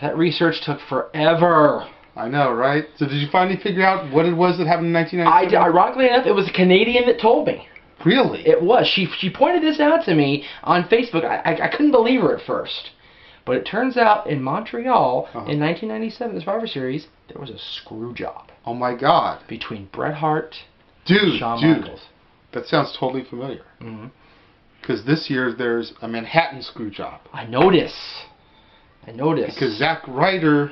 That research took forever. I know, right? So did you finally figure out what it was that happened in 1997? Ironically enough, it was a Canadian that told me. Really? It was. She pointed this out to me on Facebook. I couldn't believe her at first. But it turns out in Montreal in 1997, the Survivor Series, there was a screw job. Oh my God. Between Bret Hart and Shawn Michaels. That sounds totally familiar. Because this year there's a Manhattan screw job. I notice. Because Zack Ryder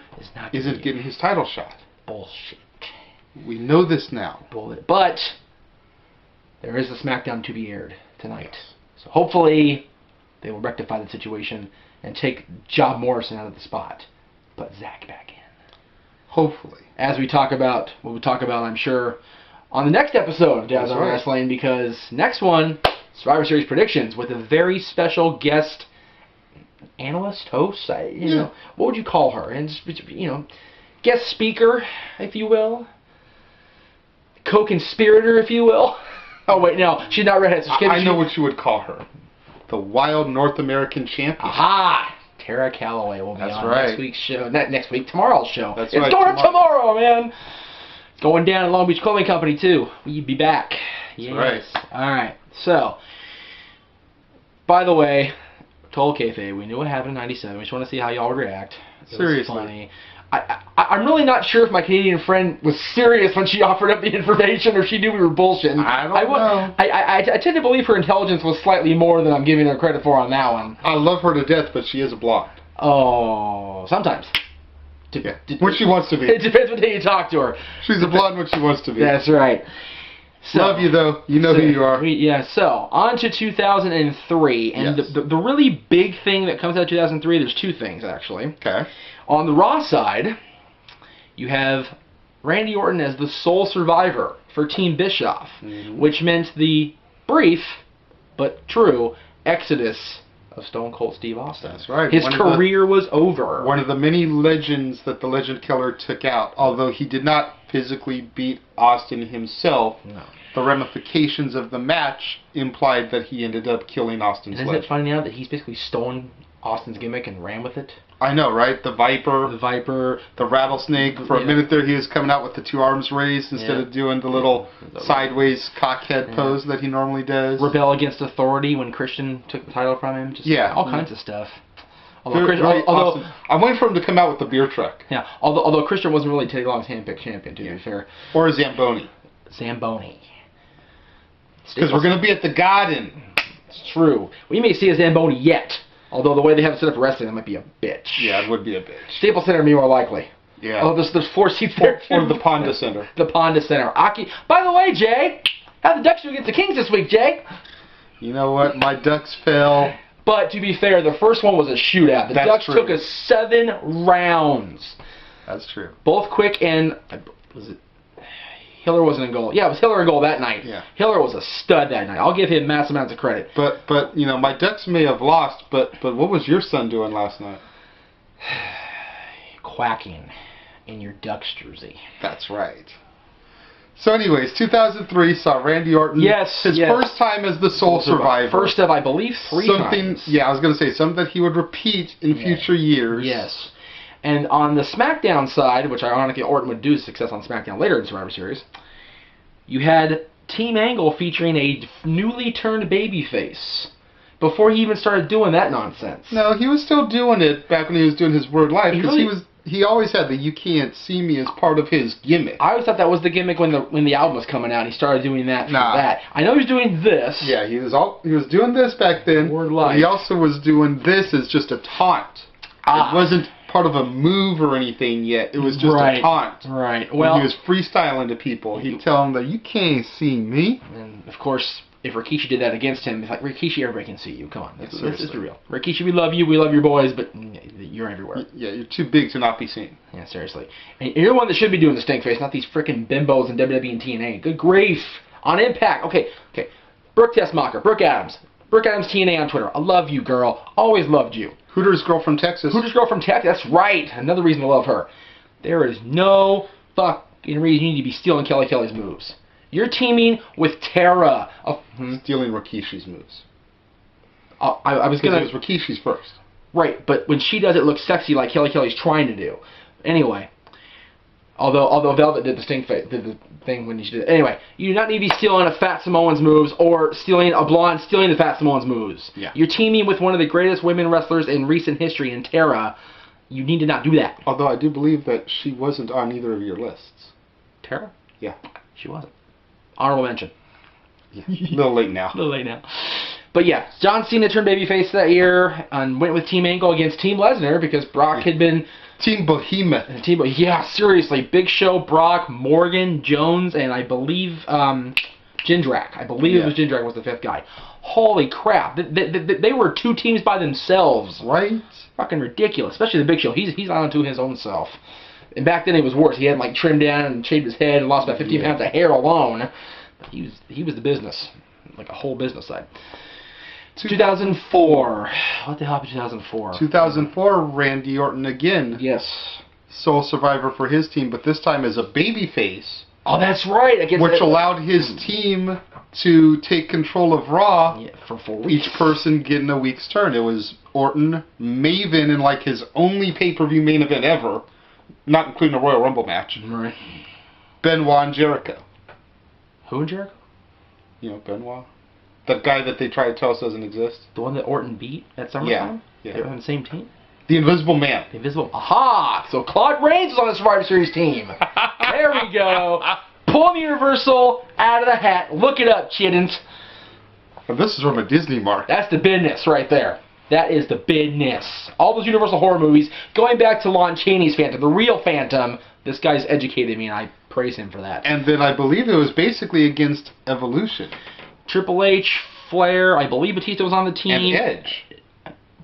isn't getting his title shot. Bullshit. We know this now. But there is a SmackDown to be aired tonight. So hopefully they will rectify the situation and take John Morrison out of the spot. Put Zack back in. Hopefully. As we talk about, I'm sure, on the next episode of Dads on Wrestling, because next one, Survivor Series predictions with a very special guest analyst, host, you know, what would you call her? And you know, guest speaker, if you will, co-conspirator, if you will. Oh wait, no, she's not redhead. So I know what you would call her, the Wild North American Champion. Aha! Tara Calloway will be on next week's show. Not next week, tomorrow's show. That's it's going tomorrow, man. It's going down at Long Beach Clothing Company too. We'll be back. Yes. Right. All right. So, by the way, total kayfabe, we knew what happened in '97. We just want to see how y'all would react. Seriously. Funny. I'm really not sure if my Canadian friend was serious when she offered up the information or she knew we were bullshitting. I don't know. I tend to believe her intelligence was slightly more than I'm giving her credit for on that one. I love her to death, but she is a blonde. Oh, sometimes. When she wants to be. It depends what day you talk to her. She's a blonde when she wants to be. That's right. So, love you, though. You know who you are. So, on to 2003. And the really big thing that comes out of 2003, there's two things, actually. Okay. On the Raw side, you have Randy Orton as the sole survivor for Team Bischoff, which meant the brief, but true, exodus of Stone Cold Steve Austin. That's right. His career was over. One of the many legends that the Legend Killer took out, although he did not physically beat Austin himself. No. The ramifications of the match implied that he ended up killing Austin's legend. Isn't it funny now that he's basically stolen Austin's gimmick and ran with it? I know, right? The Viper, the Rattlesnake. For a minute there, he was coming out with the two arms raised instead of doing the little sideways cockhead pose that he normally does. Rebel against authority when Christian took the title from him. Just all kinds of stuff. Although I'm waiting for him to come out with the beer truck. Yeah, although Christian wasn't really Teddy Long's handpicked champion, to be fair. Or Zamboni. Because we're going to be at the Garden. It's true. We may see a Zamboni yet. Although the way they have it set up for wrestling, that might be a bitch. Yeah, it would be a bitch. Staples Center would be more likely. Yeah. Oh, there's 4 seats there. Or the Ponda Center. The Ponda Center. By the way, Jay, how'd the Ducks do against the Kings this week, Jay? You know what? My Ducks fell. But to be fair, the first one was a shootout. The Ducks took us 7 rounds. That's true. Both quick and... Was it... Hiller wasn't in goal. Yeah, it was Hiller in goal that night. Yeah. Hiller was a stud that night. I'll give him mass amounts of credit. But you know, my Ducks may have lost, but what was your son doing last night? Quacking in your Ducks jersey. That's right. So anyways, 2003 saw Randy Orton. His first time as the sole survivor. First of, I believe, 3 times. Yeah, I was going to say, something that he would repeat in future years. Yes. And on the SmackDown side, which ironically Orton would do success on SmackDown later in Survivor Series, you had Team Angle featuring a newly turned babyface before he even started doing that nonsense. No, he was still doing it back when he was doing his Word Life, because he always had the "You Can't See Me" as part of his gimmick. I always thought that was the gimmick when the album was coming out. He started doing that for that. I know he was doing this. Yeah, he was doing this back then. Word Life. He also was doing this as just a taunt. It wasn't part of a move or anything yet. It was just a taunt. Right. Well, he was freestyling to people. He'd tell them that you can't see me. And of course, if Rikishi did that against him, it's like, Rikishi, everybody can see you. Come on, this is real. Rikishi, we love your boys, but you're everywhere. Yeah, you're too big to not be seen. Yeah, seriously. And you're the one that should be doing the stink face, not these freaking bimbos in WWE and TNA. Good grief. On Impact. Okay. Brooke Tessmacher, Brooke Adams TNA on Twitter. I love you, girl. Always loved you. Hooters girl from Texas. That's right. Another reason to love her. There is no fucking reason you need to be stealing Kelly's moves. You're teaming with Tara. Stealing Rikishi's moves. I was gonna. It was Rikishi's first. Right, but when she does it, looks sexy like Kelly's trying to do. Anyway, although Velvet did the thing when she did it. Anyway, you do not need to be stealing a Fat Samoan's moves or stealing a blonde stealing the Fat Samoan's moves. Yeah. You're teaming with one of the greatest women wrestlers in recent history, in Tara. You need to not do that. Although I do believe that she wasn't on either of your lists. Tara? Yeah. She wasn't. Honorable mention. Yeah. A little late now. A little late now. But yeah, John Cena turned babyface that year and went with Team Angle against Team Lesnar because Brock had been... Team Behemoth. Yeah, seriously. Big Show, Brock, Morgan, Jones, and I believe Jindrak. I believe it was Jindrak was the fifth guy. Holy crap. They were two teams by themselves. Right? Fucking ridiculous. Especially the Big Show. He's on to his own self. And back then it was worse. He had like trimmed down and shaved his head and lost about 15 pounds of hair alone. But he was the business. Like a whole business side. 2004. What the hell happened in 2004? 2004, Randy Orton again. Yes. Sole survivor for his team, but this time as a babyface. Oh, that's right. Which allowed his team to take control of Raw for 4 weeks. Each person getting a week's turn. It was Orton, Maven in like his only pay-per-view main event ever, not including a Royal Rumble match. Right. Benoit and Jericho. Who and Jericho? You know, Benoit. The guy that they try to tell us doesn't exist. The one that Orton beat at SummerSlam? Yeah. They were on the same team? The Invisible Man. The Invisible... Aha! So Claude Rains was on the Survivor Series team. There we go. Pull the Universal out of the hat. Look it up, chittens. And this is from a Disney mark. That's the business right there. That is the business. All those Universal horror movies, going back to Lon Chaney's Phantom, the real Phantom, this guy's educated me, and I praise him for that. And then I believe it was basically against Evolution. Triple H, Flair, I believe Batista was on the team. And Edge.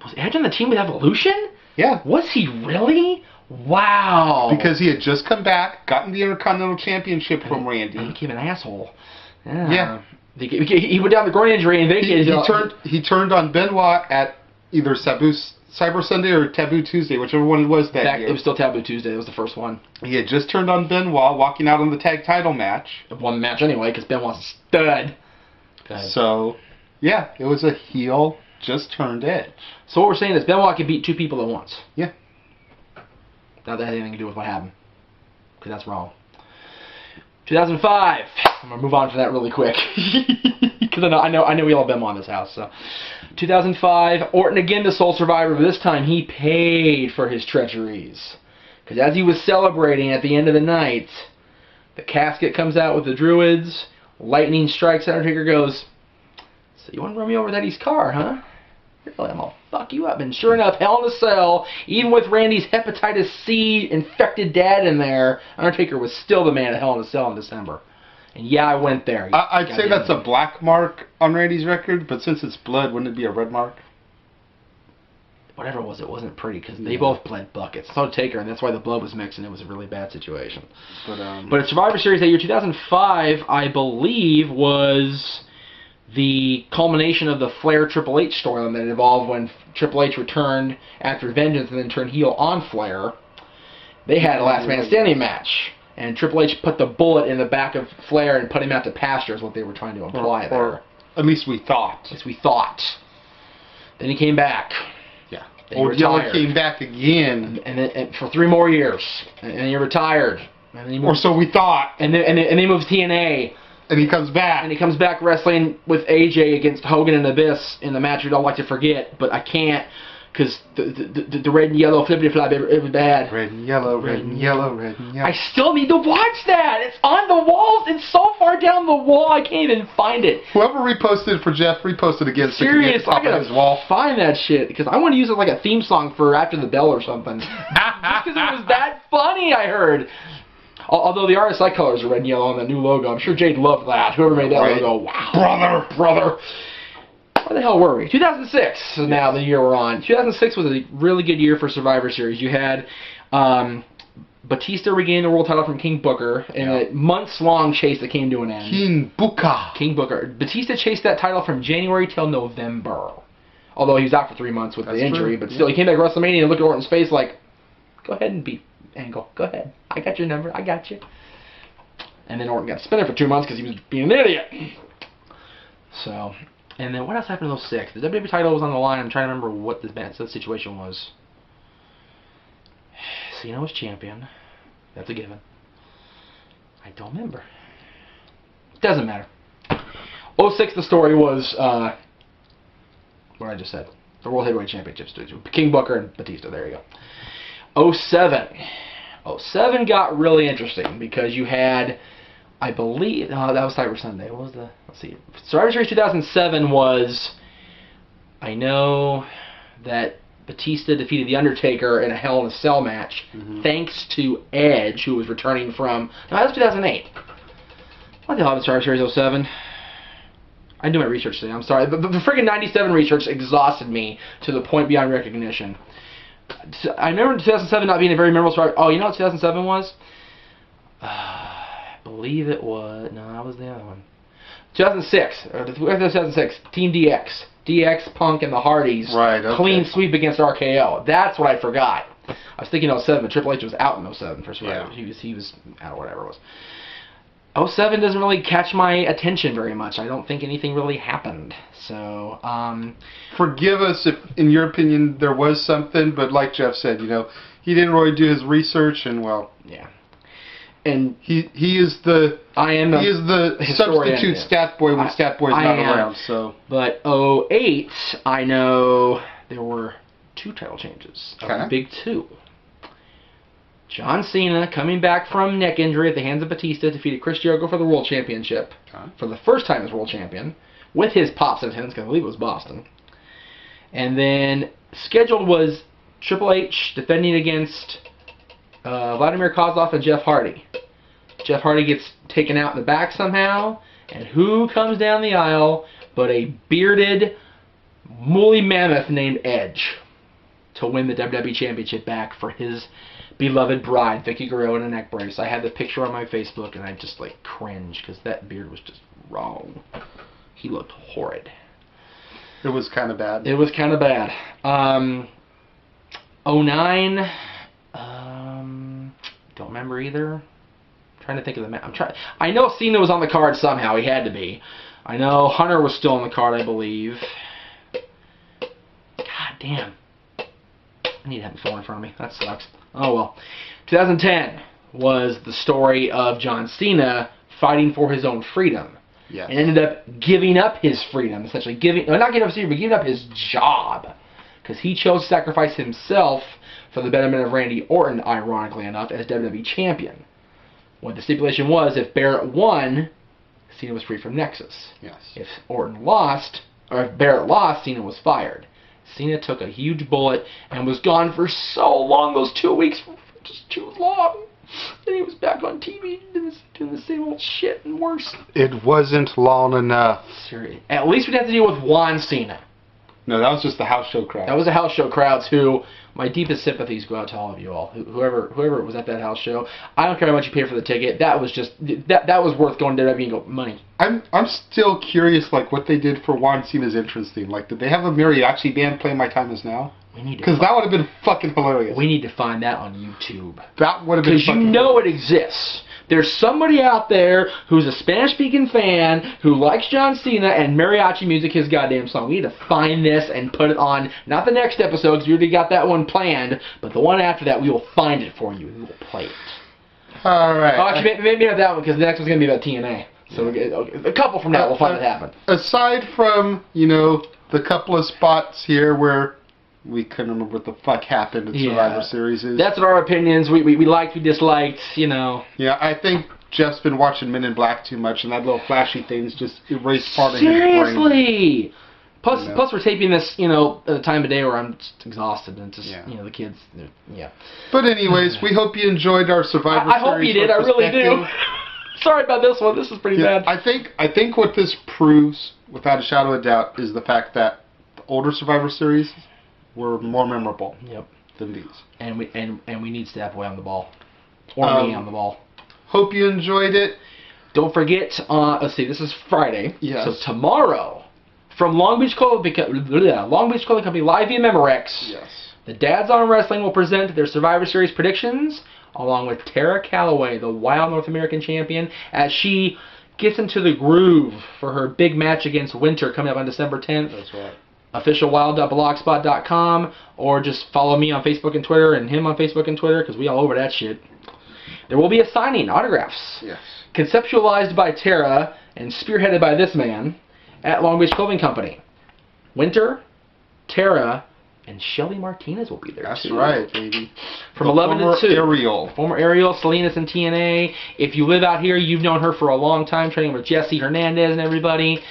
Was Edge on the team with Evolution? Yeah. Was he really? Wow. Because he had just come back, gotten the Intercontinental Championship from Randy. And he became an asshole. Yeah. He went down the groin injury and he turned on Benoit at either Cyber Sunday or Taboo Tuesday, whichever one it was that year. It was still Taboo Tuesday. It was the first one. He had just turned on Benoit, walking out on the tag title match. Won the match anyway, because Benoit's a stud. So, yeah, it was a heel, just turned edge. So what we're saying is Benoit can beat two people at once. Yeah. Not that had anything to do with what happened. Because that's wrong. 2005. I'm going to move on from that really quick. Because I know we all Benoit in this house. So, 2005, Orton again the sole survivor, but this time he paid for his treacheries. Because as he was celebrating at the end of the night, the casket comes out with the Druids, lightning strikes, Undertaker goes, "So you want to run me over with Eddie's car, huh? Really, I'm going to fuck you up." And sure enough, Hell in a Cell, even with Randy's hepatitis C infected dad in there, Undertaker was still the man at Hell in a Cell in December. And yeah, I went there. I'd say that's a black mark on Randy's record, but since it's blood, wouldn't it be a red mark? Whatever it was, it wasn't pretty, because they both bled buckets. So did Taker, and that's why the blood was mixed, and it was a really bad situation. But at Survivor Series that year, 2005, I believe, was the culmination of the Flair Triple H storyline that involved when Triple H returned after Vengeance and then turned heel on Flair. They had a last man standing match, and Triple H put the bullet in the back of Flair and put him out to pasture is what they were trying to imply there. Or at least we thought. At least we thought. Then he came back. Yeah. Old Yeller came back again. And for 3 more years. And he retired. And then he moved, or so we thought. And they moved TNA. And he comes back. And he comes back wrestling with AJ against Hogan and Abyss in the match we don't like to forget, but I can't because the red and yellow flippity flop, it was bad. Red and yellow, red and yellow, red and yellow. I still need to watch that. It's on the walls. It's so far down the wall I can't even find it. Whoever reposted for Jeff, reposted again. Serious, I gotta find that shit because I want to use it like a theme song for After the Bell or something. Just because it was that funny, I heard. Although the RSI colors are red and yellow on the new logo, I'm sure Jade loved that. Whoever made that logo, wow. Brother. Where the hell were we? 2006 is now the year we're on. 2006 was a really good year for Survivor Series. You had Batista regain the world title from King Booker in a months-long chase that came to an end. King Booker. Batista chased that title from January till November. Although he was out for 3 months with the injury, but still, he came back to WrestleMania and looked at Orton's face like, "Go ahead and beat Angle. Go ahead. I got your number. I got you." And then Orton got suspended for 2 months because he was being an idiot. So, And then what else happened in 06? The WWE title was on the line. I'm trying to remember what the situation was. Cena was champion. That's a given. I don't remember. Doesn't matter. 06, the story was what I just said. The World Heavyweight Championships. King Booker and Batista. There you go. 07. 07 got really interesting because you had, I believe, that was Cyber Sunday. What was the, let's see. Survivor Series 2007 was, I know that Batista defeated The Undertaker in a Hell in a Cell match thanks to Edge, who was returning from, no, that was 2008. What the hell happened to Survivor Series 07? I do my research today, I'm sorry. The friggin' 97 research exhausted me to the point beyond recognition. I remember 2007 not being a very memorable Survivor. Oh, you know what 2007 was? I believe it was, no, that was the other one. 2006, Team DX. DX, Punk, and the Hardys. Right, okay. Clean sweep against RKO. That's what I forgot. I was thinking 07, but Triple H was out in 07 for Survivor. Yeah. He was out or whatever it was. 07 doesn't really catch my attention very much. I don't think anything really happened. So, forgive us if, in your opinion, there was something, but like Jeff said, you know, he didn't really do his research, and well, yeah. And he is the substitute stat boy when stat boy's not around. So, but 08, I know there were 2 title changes. Okay. The big 2. John Cena, coming back from neck injury at the hands of Batista, defeated Chris Jericho for the World Championship for the first time as World Champion, with his Pops in attendance, because I believe it was Boston. And then scheduled was Triple H defending against Vladimir Kozlov and Jeff Hardy. Jeff Hardy gets taken out in the back somehow, and who comes down the aisle but a bearded, woolly mammoth named Edge to win the WWE Championship back for his beloved bride, Vicky Guerrero, in a neck brace. I had the picture on my Facebook, and I just, like, cringed, because that beard was just wrong. He looked horrid. It was kind of bad. It was kind of bad. 09, don't remember either. I'm trying to think of the match. I know Cena was on the card somehow. He had to be. I know Hunter was still on the card, I believe. God damn. I need to have the phone in front of me. That sucks. Oh well. 2010 was the story of John Cena fighting for his own freedom. Yes. And ended up giving up his freedom, essentially. Not giving up his freedom, but giving up his job. Because he chose to sacrifice himself for the betterment of Randy Orton, ironically enough, as WWE Champion. What the stipulation was, if Barrett won, Cena was free from Nexus. Yes. If Orton lost, or if Barrett lost, Cena was fired. Cena took a huge bullet and was gone for so long. Those 2 weeks were just too long. Then he was back on TV doing the same old shit and worse. It wasn't long enough. Seriously. At least we'd have to deal with Juan Cena. No, that was just the house show crowd. That was the house show crowds who, my deepest sympathies go out to all of you all. Whoever was at that house show. I don't care how much you pay for the ticket. That was just, that was worth going to WWE and go, money. I'm still curious, like, what they did for Juan Cena's entrance theme. Like, did they have a mariachi band play My Time Is Now? Because that would have been fucking hilarious. We need to find that on YouTube. That would have been fucking hilarious. Because you know it exists. There's somebody out there who's a Spanish-speaking fan who likes John Cena and mariachi music, his goddamn song. We need to find this and put it on, not the next episode, because we already got that one planned, but the one after that, we will find it for you, and we will play it. All right. Oh, actually, maybe not that one, because the next one's going to be about TNA. So a couple from now, we'll find it happen. Aside from, you know, the couple of spots here where we couldn't remember what the fuck happened in Survivor Series. That's what our opinions. We liked, we disliked, you know. Yeah, I think Jeff's been watching Men in Black too much, and that little flashy thing's just erased part of his brain. Seriously! Plus we're taping this, you know, at a time of day where I'm just exhausted and just, you know, the kids, yeah. But anyways, we hope you enjoyed our Survivor Series. I hope you did, I really do. Sorry about this one, this is pretty bad. I think what this proves, without a shadow of a doubt, is the fact that the older Survivor Series were more memorable than these. And we need Staff Boy on the ball. Or me on the ball. Hope you enjoyed it. Don't forget, let's see, this is Friday. Yes. So tomorrow, from Long Beach Clothing Company live via Memorex, the Dads on Wrestling will present their Survivor Series predictions, along with Tara Calloway, the Wild North American Champion, as she gets into the groove for her big match against Winter coming up on December 10th. That's right. Officialwild.blogspot.com, or just follow me on Facebook and Twitter and him on Facebook and Twitter, because we all over that shit. There will be a signing, autographs. Yes. Conceptualized by Tara and spearheaded by this man at Long Beach Clothing Company. Winter, Tara, and Shelly Martinez will be there That's too. right, baby. From 11 to 2. Ariel. Former Ariel, Salinas in TNA. If you live out here, you've known her for a long time, training with Jesse Hernandez and everybody.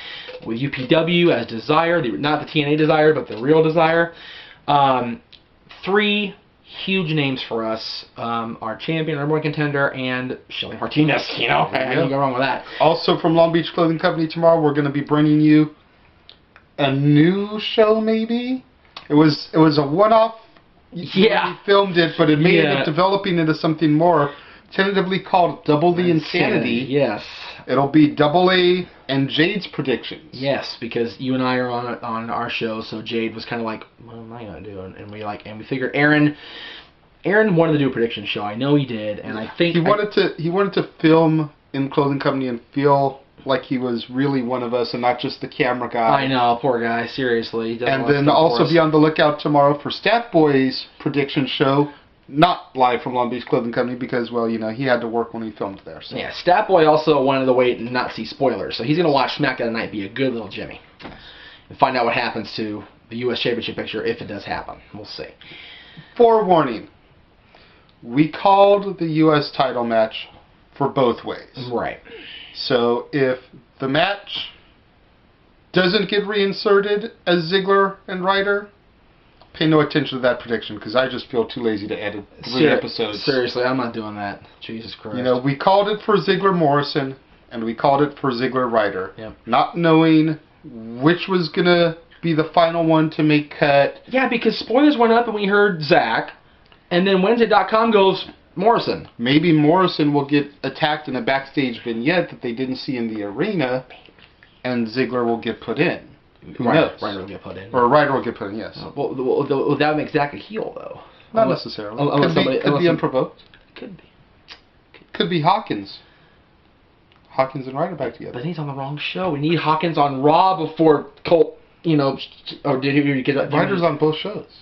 With UPW as Desire, not the TNA Desire, but the real Desire. 3 huge names for us. Our champion, number 1 contender, and Shelly Martinez. You know, how can you go wrong with that? Also from Long Beach Clothing Company tomorrow, we're going to be bringing you a new show, maybe? It was a one-off. Yeah. We filmed it, but it may end up developing into something more, tentatively called Double the Insanity. Yes. It'll be Double A and Jade's predictions. Yes, because you and I are on our show, so Jade was kind of like, what am I gonna do? And we figured Aaron wanted to do a prediction show. I know he did, and I think he wanted to film in Clothing Company and feel like he was really one of us and not just the camera guy. I know, poor guy, seriously. And then also be on the lookout tomorrow for Stat Boy's prediction show, not live from Long Beach Clothing Company because, well, you know, he had to work when he filmed there. So. Yeah, Stat Boy also wanted to wait and not see spoilers, so he's going to watch SmackDown tonight, be a good little Jimmy, and find out what happens to the U.S. Championship picture if it does happen. We'll see. Forewarning, we called the U.S. title match for both ways. Right. So if the match doesn't get reinserted as Ziggler and Ryder, pay no attention to that prediction because I just feel too lazy to edit 3 episodes. Seriously, I'm not doing that. Jesus Christ. You know, we called it for Ziggler Morrison and we called it for Ziggler Ryder. Yep. Not knowing which was going to be the final one to make cut. Yeah, because spoilers went up and we heard Zach, and then Wednesday.com goes Morrison. Maybe Morrison will get attacked in a backstage vignette that they didn't see in the arena, and Ziggler will get put in. Who knows? Ryder will get put in. Or Ryder will get put in, yes. Well, that would make Zach a heel, though. Not necessarily. Could be unprovoked. Could be. Could be Hawkins. Hawkins and Ryder back together. But he's on the wrong show. We need Hawkins on Raw before Colt, you know... Oh, did you get that? Ryder's on both shows.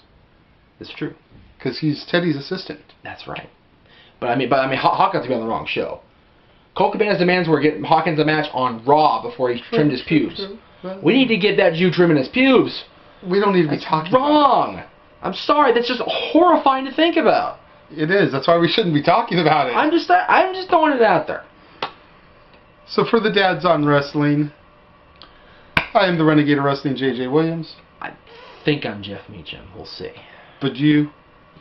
It's true. Because he's Teddy's assistant. That's right. But I mean, Hawkins to be on the wrong show. Colt Cabana's demands were getting Hawkins a match on Raw before he trimmed his pubes. We need to get that Jew trimming his pubes. We don't need to be talking wrong. about it. I'm sorry. That's just horrifying to think about. It is. That's why we shouldn't be talking about it. I'm just throwing it out there. So for the dads on wrestling, I am the Renegade of Wrestling, J.J. Williams. I think I'm Jeff Meacham. We'll see. But you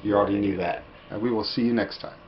already knew that. And we will see you next time.